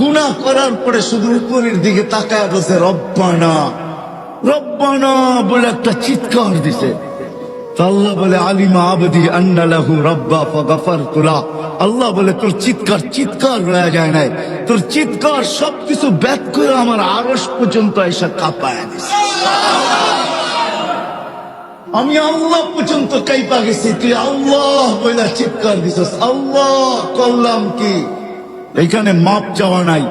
গুনাহ করার পরে শুধু উপরের দিকে তাকায় বসে রব্বানা রব্বানা বলে একটা চিৎকার দিছে। আল্লাহ বলে আলিমা আবদি আন্না লাহু রাব্বা ফাগাফারতু লা। আল্লাহ বলে তোর চিৎকার রয়ে যায় নাই, তোর চিৎকার সবকিছু ব্যাত করে আমার আরশ পর্যন্ত এসে কাঁপায় দিছে। আমি আল্লাহ পর্যন্ত কাইপা গেছি, তুই আল্লাহ বলে চিৎকার দিছস। আল্লাহ করলাম কি? এখানে মাপ চাওয়া নাই।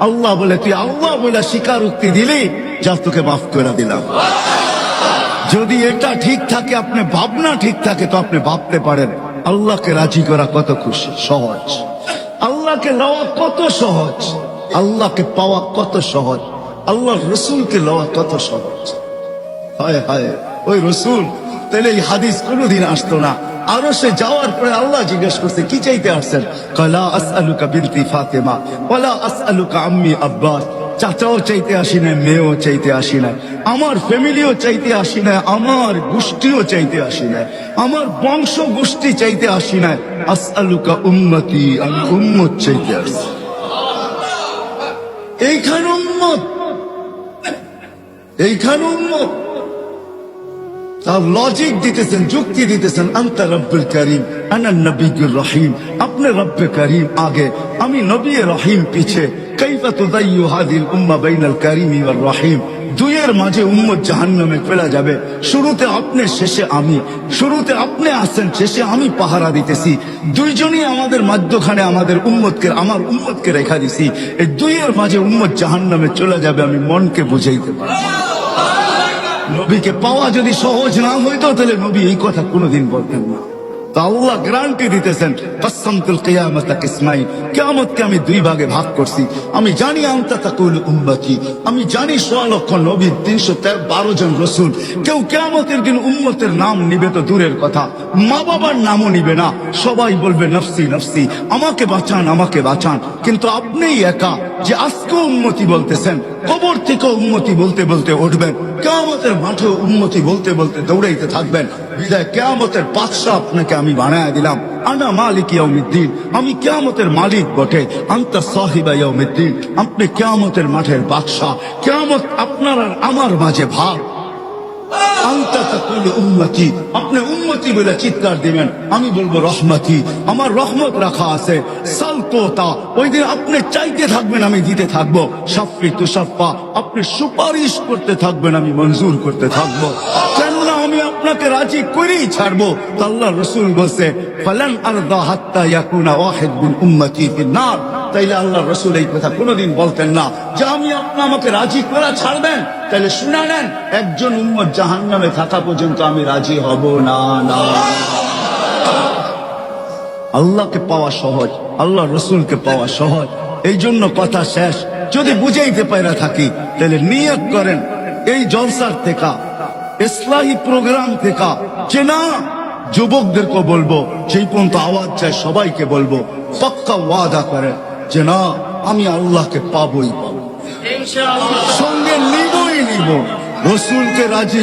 আল্লাহ বলে তুই আল্লাহ বলে স্বীকারোক্তি দিলি, যা তোকে মাফ করে দিলাম। যদি এটা ঠিক থাকে, আপনি ভাবনা ঠিক থাকে, তো আপনি ভাবতে পারেন আল্লাহকে রাজি করা কত খুশি সহজ, আল্লাহকে লওয়া কত সহজ, আল্লাহকে পাওয়া কত সহজ, আল্লাহর রসুলকে লওয়া কত সহজ। হায় হায় ওই রসুল, তাহলে এই হাদিস কোনোদিন আসতো না। আরো সে যাওয়ার পরে আল্লাহ জিজ্ঞেস করছে কি চাইতে আসছেন? কলা আসআলুকা বিনতি ফাতেমা ওয়ালা আসআলুকা আম্মি আব্বাস। চাচাও চাইতে আসি না, মেয়েও চাইতে আসি না, আমার ফ্যামিলিও চাইতে আসি না, আমার গোষ্ঠীও চাইতে আসি না, আমার বংশ গোষ্ঠী চাইতে আসি না। আসআলুকা উম্মতি, আমি উম্মত চাইতে আসি। এইখানে উম্মত, এইখানে উম্মত। তার লজিক দিতেছেন, যুক্তি দিতেছেন। আনতা রব্বুল করিম আনা নবিয়্যুর রহিম। আপনি রব্বে করিম আগে, আমি নবী রহিম পিছে। কাইফা তুদাইয়ু হাযিল উম্মাহ বাইনাল করিম ওয়ার রহিম। দুইয়ের মাঝে উম্মত জাহান্নামে ফেলা যাবে। শুরুতে আপনি, শেষে আমি। শুরুতে আপনি আছেন, শেষে আমি পাহারা দিতেছি। দুইজনই আমাদের মাঝখানে আমাদের উম্মতকে, আমার উম্মতকে রেখা দিছি। এই দুইয়ের মাঝে উম্মত জাহান্নামে চলে যাবে, আমি মনকে বুঝাইতে পারি। নবীকে পাওয়া যদি সহজ না হইতো, তাহলে নবী এই কথা কোনোদিন বলতেন না। তা আল্লাহ গ্যারান্টি দিতেছেন, কাসসামতুল কিয়ামাতা কিসমাইন। কিয়ামতকে আমি দুই ভাগে ভাগ করছি। আমি জানি আনতা তাকুল উম্মতি, আমি জানি ১৬ লক্ষ নবী, ৩১২ জন রসুল। কেউ কিয়ামতের দিন উম্মতের নাম নিবে তো দূরের কথা, মা বাবার নামও নিবে না। সবাই বলবে নফসি নফসি, আমাকে বাঁচান আমাকে বাঁচান। কিন্তু আপনিই একা যে আজকে উম্মতি বলতেছেন, কবর থেকে উম্মতি বলতে বলতে উঠবেন, কিয়ামতের মাঠে উম্মতি বলতে বলতে দৌড়াইতে থাকবেন। বিদায় কিয়ামতের বাদশা আপনাকে আমি বানায় দিলাম। আনা মালিক ইয়াউমিদ্দিন, আমি কিয়ামতের মালিক বটে। আনতা সাহিবা ইয়াউমিদ্দিন, আপনি কিয়ামতের মাঠের বাদশা। কিয়ামত আপনার আর আমার মাঝে ভাগ। আনতা তাকুল উম্মতি, আপনি উম্মতি বলে চিৎকার দিবেন, আমি বলবো রহমতি, আমার রহমত রাখা আছে। সালতোতা, ওই দিন আপনি চাইতে থাকবেন, আমি দিতে থাকবো। শাফি তুশাফা, আপনি সুপারিশ করতে থাকবেন, আমি মঞ্জুর করতে থাকবো। কেননা আমি আপনাকে রাজি করেই ছাড়বো। আল্লাহ রসুল বলছে ফালান আরদা হাত্তা ইয়াকুনা ওয়াহিদ মিন উম্মতি ফিন্নার। তাইলে আল্লাহ রসুল এই কথা কোনোদিন বলতেন না যে আমি আপনি আমাকে রাজি করা ছাড়বেন। তাহলে শুনে নেন, একজন উম্মত জাহান্নামে থাকা পর্যন্ত আমি রাজি হব না। না, আল্লাহকে পাওয়া সহজ, আল্লাহ রসুলকে পাওয়া সহজ। এই জন্য কথা শেষ। যদি বুঝাইতে পারা থাকি, তাহলে নিয়ত করেন এই জলসার থেকে, ইসলাহি প্রোগ্রাম থেকে, যে না যুবকদেরকে বলবো, সেই পর্যন্ত আওয়াজ চাই সবাইকে বলবো, পাক্কা ওয়াদা করেন যে না আমি আল্লাহকে পাবোই পাবো, সঙ্গে নিবই নিব, রসুলকে রাজি